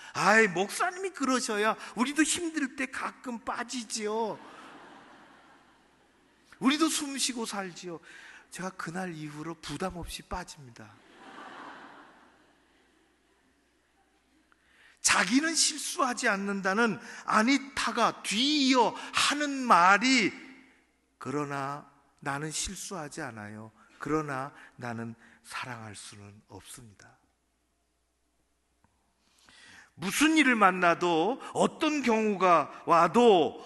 목사님이 그러셔야 우리도 힘들 때 가끔 빠지지요. 우리도 숨 쉬고 살지요. 제가 그날 이후로 부담 없이 빠집니다. 자기는 실수하지 않는다는 아니타가 뒤이어 하는 말이, 그러나 나는 실수하지 않아요. 그러나 나는 사랑할 수는 없습니다. 무슨 일을 만나도, 어떤 경우가 와도,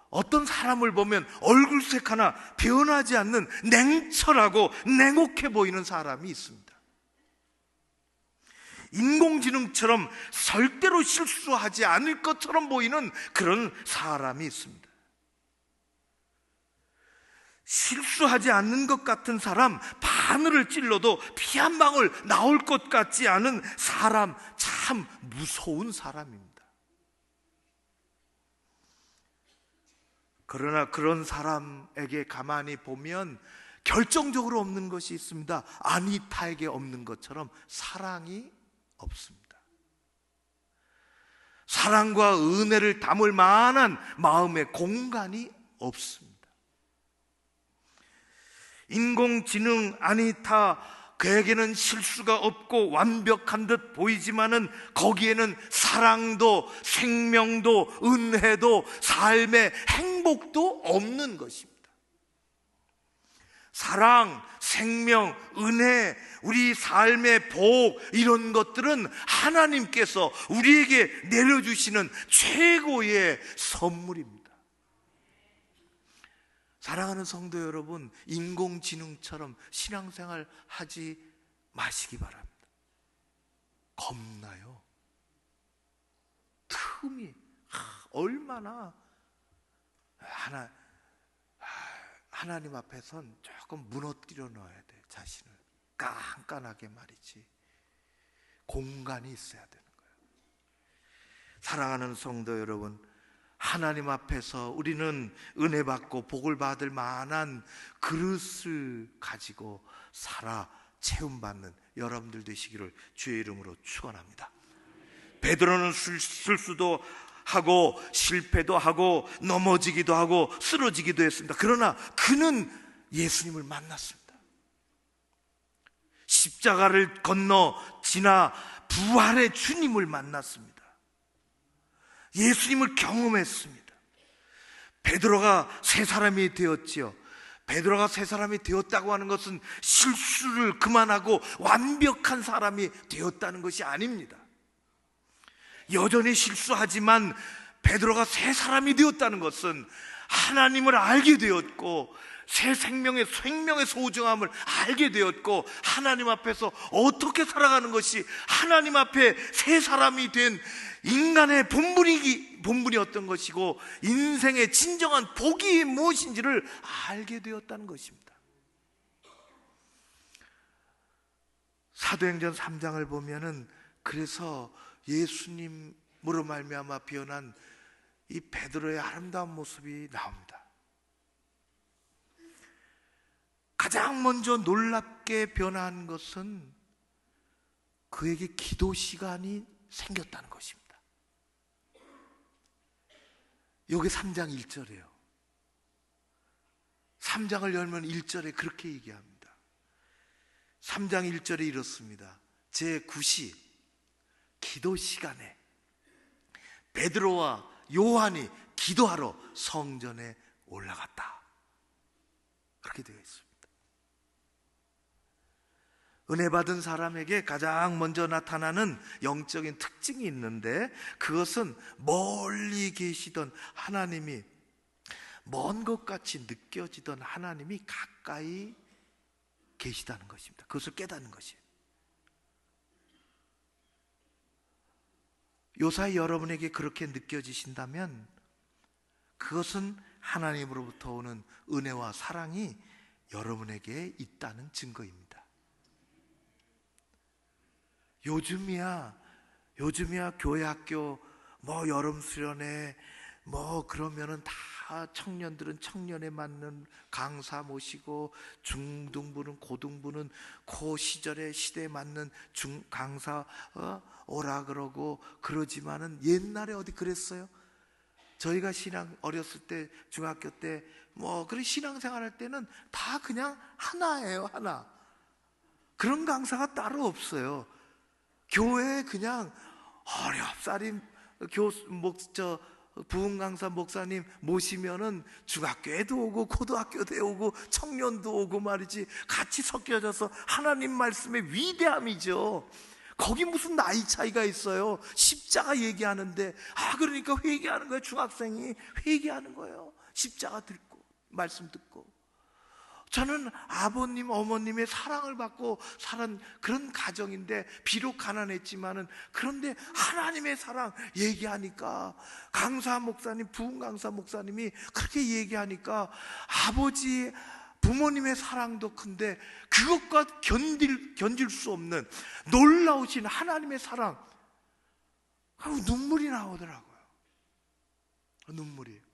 어떤 사람을 보면 얼굴색 하나 변하지 않는 냉철하고 냉혹해 보이는 사람이 있습니다. 인공지능처럼 절대로 실수하지 않을 것처럼 보이는 그런 사람이 있습니다. 실수하지 않는 것 같은 사람, 바늘을 찔러도 피 한 방울 나올 것 같지 않은 사람, 참 무서운 사람입니다. 그러나 그런 사람에게 가만히 보면 결정적으로 없는 것이 있습니다. 아니타에게 없는 것처럼 사랑이 없습니다. 사랑과 은혜를 담을 만한 마음의 공간이 없습니다. 인공지능 아니타, 그에게는 실수가 없고 완벽한 듯 보이지만은 거기에는 사랑도 생명도 은혜도 삶의 행복도 없는 것입니다. 사랑, 생명, 은혜, 우리 삶의 복, 이런 것들은 하나님께서 우리에게 내려주시는 최고의 선물입니다. 사랑하는 성도 여러분, 인공지능처럼 신앙생활 하지 마시기 바랍니다. 겁나요. 틈이 얼마나 하나님 앞에선 조금 무너뜨려 넣어야 돼. 자신을 깐깐하게 말이지. 공간이 있어야 되는 거예요. 사랑하는 성도 여러분, 하나님 앞에서 우리는 은혜 받고 복을 받을 만한 그릇을 가지고 살아 체험받는 여러분들 되시기를 주의 이름으로 축원합니다. 베드로는 실수도 하고 실패도 하고 넘어지기도 하고 쓰러지기도 했습니다. 그러나 그는 예수님을 만났습니다. 십자가를 건너 지나 부활의 주님을 만났습니다. 예수님을 경험했습니다. 베드로가 새 사람이 되었지요. 베드로가 새 사람이 되었다고 하는 것은 실수를 그만하고 완벽한 사람이 되었다는 것이 아닙니다. 여전히 실수하지만 베드로가 새 사람이 되었다는 것은 하나님을 알게 되었고 새 생명의 소중함을 알게 되었고 하나님 앞에서 어떻게 살아가는 것이 하나님 앞에 새 사람이 된 인간의 본분이었던 것이고 인생의 진정한 복이 무엇인지를 알게 되었다는 것입니다. 사도행전 3장을 보면은 그래서 예수님으로 말미암아 변한 이 베드로의 아름다운 모습이 나옵니다. 가장 먼저 놀랍게 변한 것은 그에게 기도 시간이 생겼다는 것입니다. 여기 3장 1절이에요. 3장을 열면 1절에 그렇게 얘기합니다. 3장 1절에 이렇습니다. 제9시 기도 시간에 베드로와 요한이 기도하러 성전에 올라갔다. 그렇게 되어 있습니다. 은혜 받은 사람에게 가장 먼저 나타나는 영적인 특징이 있는데 그것은 멀리 계시던 하나님이 먼 것 같이 느껴지던 하나님이 가까이 계시다는 것입니다. 그것을 깨닫는 것이에요. 요사이 여러분에게 그렇게 느껴지신다면 그것은 하나님으로부터 오는 은혜와 사랑이 여러분에게 있다는 증거입니다. 요즘이야 교회 학교 여름 수련회 그러면은 다 청년들은 청년에 맞는 강사 모시고 중등부는 고등부는 그 시절의 시대에 맞는 강사 오라 그러고 그러지만은 옛날에 어디 그랬어요? 저희가 어렸을 때 중학교 때 그런 신앙생활할 때는 다 그냥 하나예요. 하나. 그런 강사가 따로 없어요. 교회에 그냥 어렵사리 부흥 강사 목사님 모시면은 중학교에도 오고 고등학교도 오고 청년도 오고 말이지 같이 섞여져서 하나님 말씀의 위대함이죠. 거기 무슨 나이 차이가 있어요. 십자가 얘기하는데 그러니까 회개하는 거예요. 중학생이 회개하는 거예요. 십자가 듣고 말씀 듣고 저는 아버님, 어머님의 사랑을 받고 살은 그런 가정인데 비록 가난했지만은 그런데 하나님의 사랑 얘기하니까 강사 목사님, 부흥 강사 목사님이 그렇게 얘기하니까 아버지, 부모님의 사랑도 큰데 그것과 견딜 수 없는 놀라우신 하나님의 사랑, 눈물이 나오더라고요. 눈물이.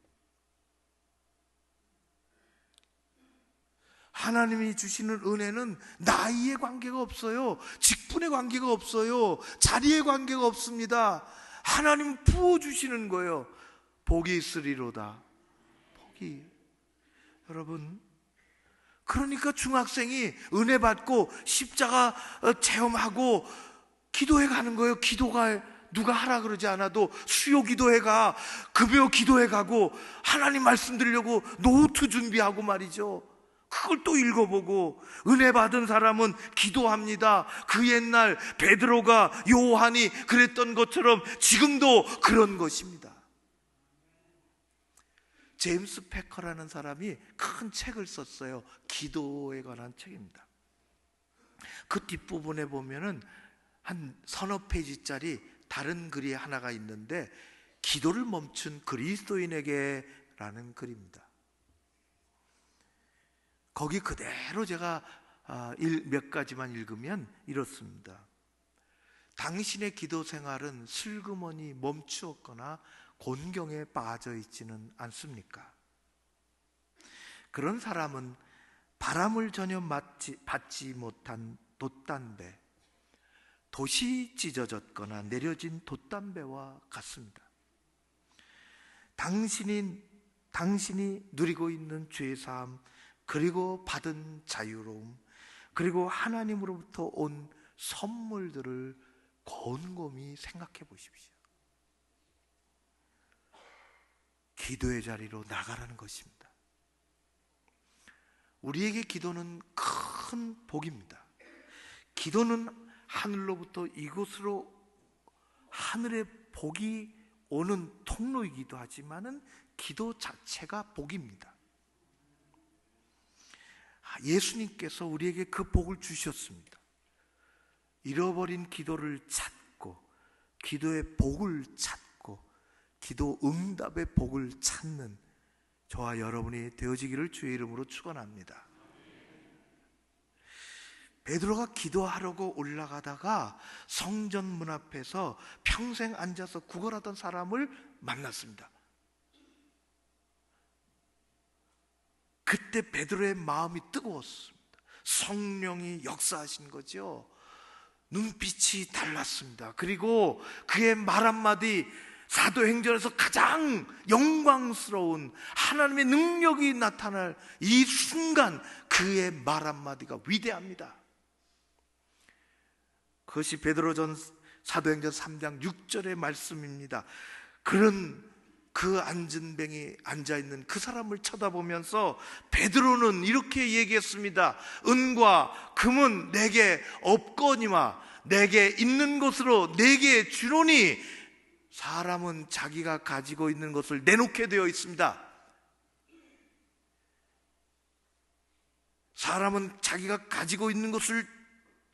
하나님이 주시는 은혜는 나이의 관계가 없어요. 직분의 관계가 없어요. 자리의 관계가 없습니다. 하나님 부어주시는 거예요. 복이 있으리로다. 복이. 여러분, 그러니까 중학생이 은혜 받고 십자가 체험하고 기도회 가는 거예요. 기도가 누가 하라 그러지 않아도 수요 기도회 가, 급여 기도회 가고 하나님 말씀 드리려고 노트 준비하고 말이죠. 그걸 또 읽어보고 은혜 받은 사람은 기도합니다. 그 옛날 베드로가, 요한이 그랬던 것처럼 지금도 그런 것입니다. 제임스 패커라는 사람이 큰 책을 썼어요. 기도에 관한 책입니다. 그 뒷부분에 보면은 한 서너 페이지짜리 다른 글이 하나가 있는데 기도를 멈춘 그리스도인에게 라는 글입니다. 거기 그대로 제가 몇 가지만 읽으면 이렇습니다. 당신의 기도 생활은 슬그머니 멈추었거나 곤경에 빠져 있지는 않습니까? 그런 사람은 바람을 전혀 받지 못한 돛담배, 돛이 찢어졌거나 내려진 돛담배와 같습니다. 당신이 누리고 있는 죄사함, 그리고 받은 자유로움, 그리고 하나님으로부터 온 선물들을 곰곰이 생각해 보십시오. 기도의 자리로 나가라는 것입니다. 우리에게 기도는 큰 복입니다. 기도는 하늘로부터 이곳으로 하늘의 복이 오는 통로이기도 하지만은 기도 자체가 복입니다. 예수님께서 우리에게 그 복을 주셨습니다. 잃어버린 기도를 찾고 기도의 복을 찾고 기도 응답의 복을 찾는 저와 여러분이 되어지기를 주의 이름으로 축원합니다. 베드로가 기도하려고 올라가다가 성전 문 앞에서 평생 앉아서 구걸하던 사람을 만났습니다. 그때 베드로의 마음이 뜨거웠습니다. 성령이 역사하신 거죠. 눈빛이 달랐습니다. 그리고 그의 말 한마디, 사도행전에서 가장 영광스러운 하나님의 능력이 나타날 이 순간 그의 말 한마디가 위대합니다. 그것이 베드로전 사도행전 3장 6절의 말씀입니다. 그런 그 안전뱅이 앉아있는 그 사람을 쳐다보면서 베드로는 이렇게 얘기했습니다. 은과 금은 내게 없거니와 내게 있는 것으로 내게 주노니, 사람은 자기가 가지고 있는 것을 내놓게 되어 있습니다. 사람은 자기가 가지고 있는 것을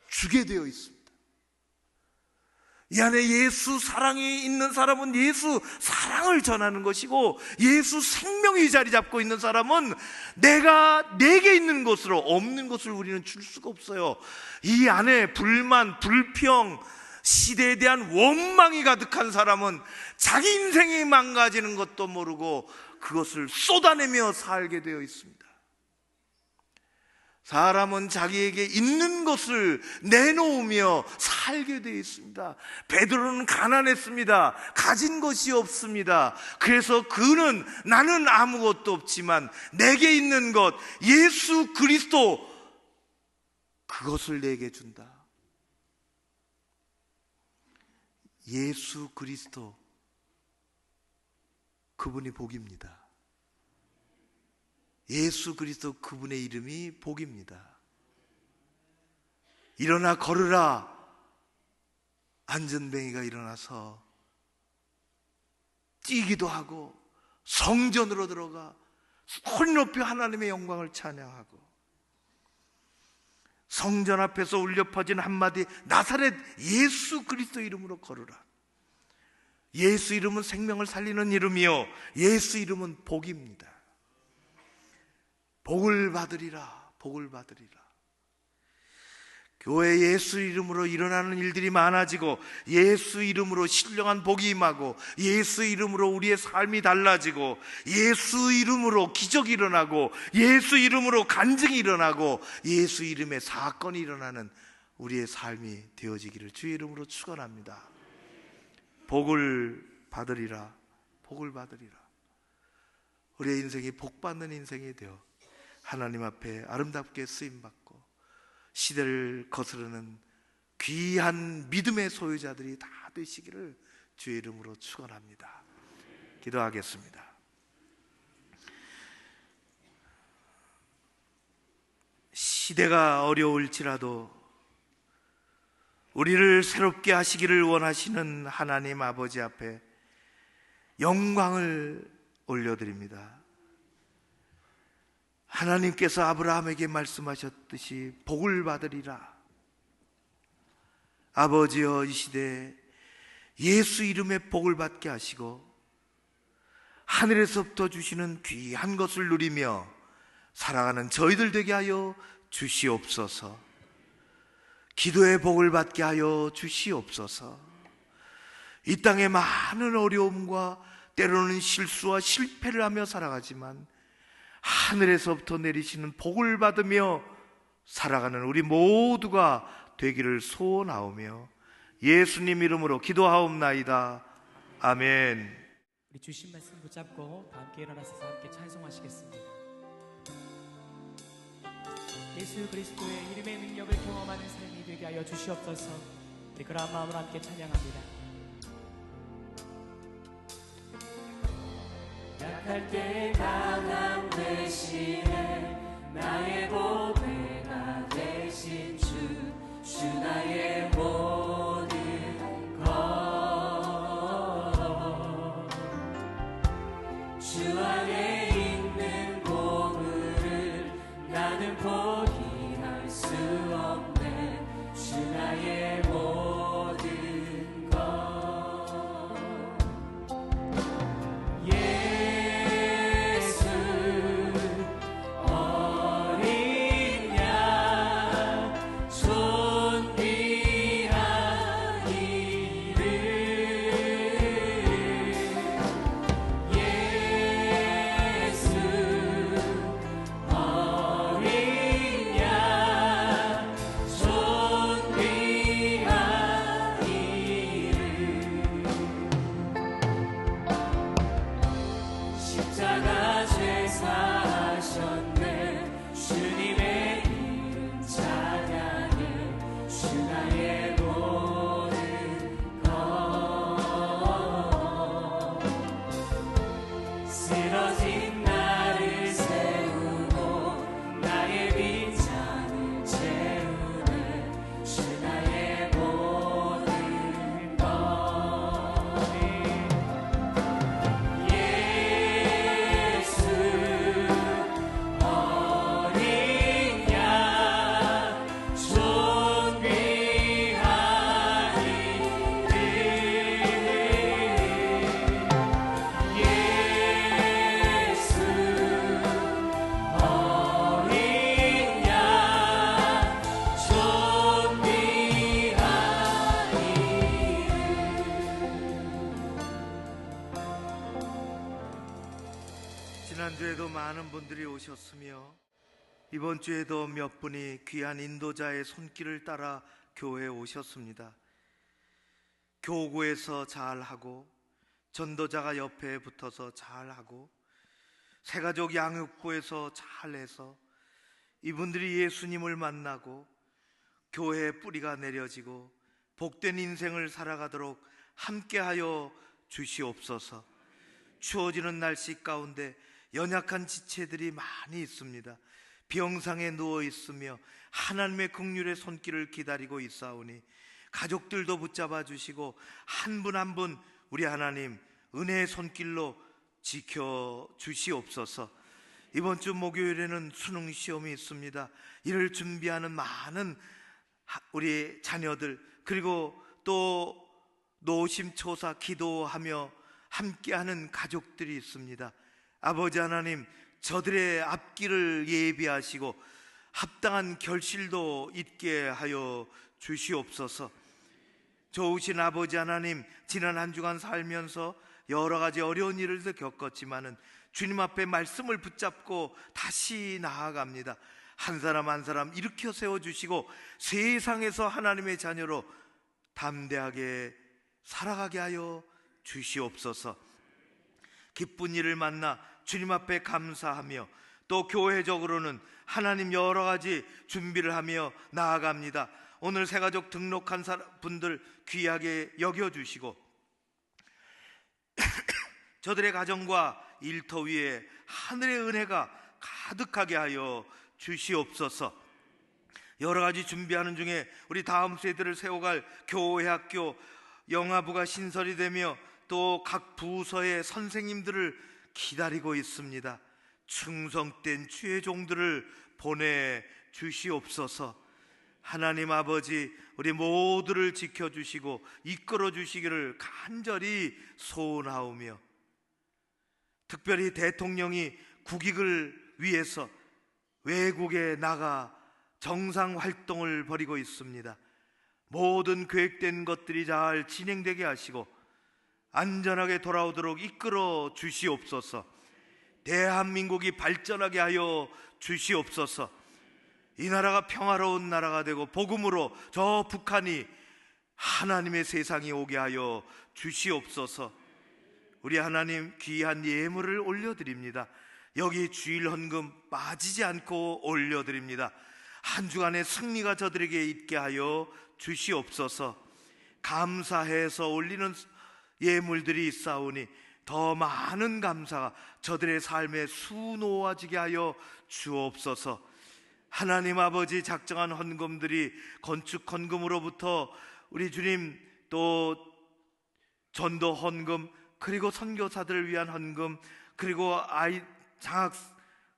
주게 되어 있습니다. 이 안에 예수 사랑이 있는 사람은 예수 사랑을 전하는 것이고, 예수 생명이 자리 잡고 있는 사람은 내게 있는 것으로 없는 것을 우리는 줄 수가 없어요. 이 안에 불만, 불평, 시대에 대한 원망이 가득한 사람은 자기 인생이 망가지는 것도 모르고 그것을 쏟아내며 살게 되어 있습니다. 사람은 자기에게 있는 것을 내놓으며 살게 되어 있습니다. 베드로는 가난했습니다. 가진 것이 없습니다. 그래서 그는 나는 아무것도 없지만 내게 있는 것, 예수 그리스도, 그것을 내게 준다. 예수 그리스도, 그분이 복입니다. 예수 그리스도, 그분의 이름이 복입니다. 일어나 걸으라. 안전뱅이가 일어나서 뛰기도 하고 성전으로 들어가 소리 높여 하나님의 영광을 찬양하고, 성전 앞에서 울려 퍼진 한마디, 나사렛 예수 그리스도 이름으로 걸으라. 예수 이름은 생명을 살리는 이름이요, 예수 이름은 복입니다. 복을 받으리라, 복을 받으리라. 교회 예수 이름으로 일어나는 일들이 많아지고, 예수 이름으로 신령한 복이 임하고, 예수 이름으로 우리의 삶이 달라지고, 예수 이름으로 기적이 일어나고, 예수 이름으로 간증이 일어나고, 예수 이름의 사건이 일어나는 우리의 삶이 되어지기를 주의 이름으로 축원합니다. 복을 받으리라, 복을 받으리라. 우리의 인생이 복받는 인생이 되어 하나님 앞에 아름답게 쓰임받고 시대를 거스르는 귀한 믿음의 소유자들이 다 되시기를 주의 이름으로 축원합니다. 기도하겠습니다. 시대가 어려울지라도 우리를 새롭게 하시기를 원하시는 하나님 아버지 앞에 영광을 올려드립니다. 하나님께서 아브라함에게 말씀하셨듯이 복을 받으리라. 아버지여, 이 시대에 예수 이름의 복을 받게 하시고 하늘에서부터 주시는 귀한 것을 누리며 살아가는 저희들 되게 하여 주시옵소서. 기도의 복을 받게 하여 주시옵소서. 이 땅에 많은 어려움과 때로는 실수와 실패를 하며 살아가지만 하늘에서부터 내리시는 복을 받으며 살아가는 우리 모두가 되기를 소원하오며 예수님 이름으로 기도하옵나이다. 아멘. 우리 주신 말씀 붙잡고 다 함께 일어나서 함께 찬송하시겠습니다. 예수 그리스도의 이름의 능력을 경험하는 삶이 되게 하여 주시옵소서. 우리 그러한 마음으로 함께 찬양합니다. 약할 때 강함 대신에 나의 보배가 되신 주 나의 모든 것, 주 안에 있는 보물을 나는 포기할 수 없네. 주 나의 모든 것, 예수 어린 양 존귀한 이름, 예수 어린 양 존귀한 이름, 십자가 죄 사하셨네. 주님의 이름 찬양해. 주 나의 모든 것, 쓰러진 나를 세우고 나의 빈잔을 채우네. 주 나의 모든 것, 예수 어린 양 존귀한 이름, 예수 어린 양 존귀한 이름. 지난주에도 많은 분들이 오셨으며 이번 주에도 몇 분이 귀한 인도자의 손길을 따라 교회에 오셨습니다. 교구에서 잘하고 전도자가 옆에 붙어서 잘하고 새가족 양육부에서 잘해서 이분들이 예수님을 만나고 교회의 뿌리가 내려지고 복된 인생을 살아가도록 함께하여 주시옵소서. 추워지는 날씨 가운데 연약한 지체들이 많이 있습니다. 병상에 누워 있으며 하나님의 긍휼의 손길을 기다리고 있사오니 가족들도 붙잡아 주시고 한 분 한 분 우리 하나님 은혜의 손길로 지켜 주시옵소서. 이번 주 목요일에는 수능 시험이 있습니다. 이를 준비하는 많은 우리 자녀들, 그리고 또 노심초사 기도하며 함께하는 가족들이 있습니다. 아버지 하나님, 저들의 앞길을 예비하시고 합당한 결실도 있게 하여 주시옵소서. 좋으신 아버지 하나님, 지난 한 주간 살면서 여러 가지 어려운 일을 겪었지만은 주님 앞에 말씀을 붙잡고 다시 나아갑니다. 한 사람 한 사람 일으켜 세워주시고 세상에서 하나님의 자녀로 담대하게 살아가게 하여 주시옵소서. 기쁜 일을 만나 주님 앞에 감사하며 또 교회적으로는 하나님 여러 가지 준비를 하며 나아갑니다. 오늘 새가족 등록한 분들 귀하게 여겨주시고 저들의 가정과 일터 위에 하늘의 은혜가 가득하게 하여 주시옵소서. 여러 가지 준비하는 중에 우리 다음 세대를 세워갈 교회, 학교, 영아부가 신설이 되며 또 각 부서의 선생님들을 기다리고 있습니다. 충성된 주의 종들을 보내 주시옵소서. 하나님 아버지, 우리 모두를 지켜주시고 이끌어 주시기를 간절히 소원하오며, 특별히 대통령이 국익을 위해서 외국에 나가 정상 활동을 벌이고 있습니다. 모든 계획된 것들이 잘 진행되게 하시고 안전하게 돌아오도록 이끌어 주시옵소서. 대한민국이 발전하게 하여 주시옵소서. 이 나라가 평화로운 나라가 되고 복음으로 저 북한이 하나님의 세상이 오게 하여 주시옵소서. 우리 하나님, 귀한 예물을 올려드립니다. 여기 주일 헌금 빠지지 않고 올려드립니다. 한 주간의 승리가 저들에게 있게 하여 주시옵소서. 감사해서 올리는 예물들이 있사오니 더 많은 감사가 저들의 삶에 수놓아지게 하여 주옵소서. 하나님 아버지, 작정한 헌금들이 건축 헌금으로부터 우리 주님 또 전도 헌금, 그리고 선교사들을 위한 헌금, 그리고 아이 장학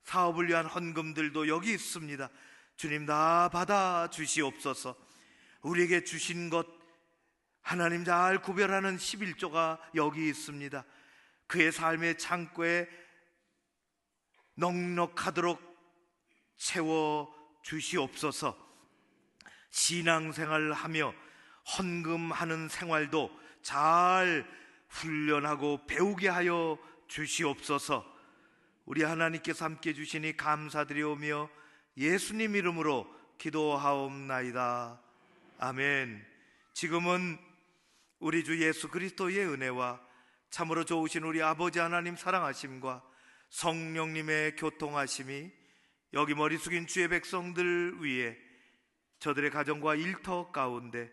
사업을 위한 헌금들도 여기 있습니다. 주님 다 받아 주시옵소서. 우리에게 주신 것 하나님 잘 구별하는 11조가 여기 있습니다. 그의 삶의 창고에 넉넉하도록 채워 주시옵소서. 신앙생활을 하며 헌금하는 생활도 잘 훈련하고 배우게 하여 주시옵소서. 우리 하나님께서 함께 주시니 감사드리오며 예수님 이름으로 기도하옵나이다. 아멘. 지금은 우리 주 예수 그리스도의 은혜와 참으로 좋으신 우리 아버지 하나님 사랑하심과 성령님의 교통하심이 여기 머리 숙인 주의 백성들 위에, 저들의 가정과 일터 가운데,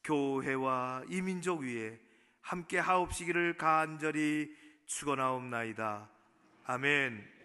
교회와 이 민족 위에 함께 하옵시기를 간절히 축원하옵나이다. 아멘.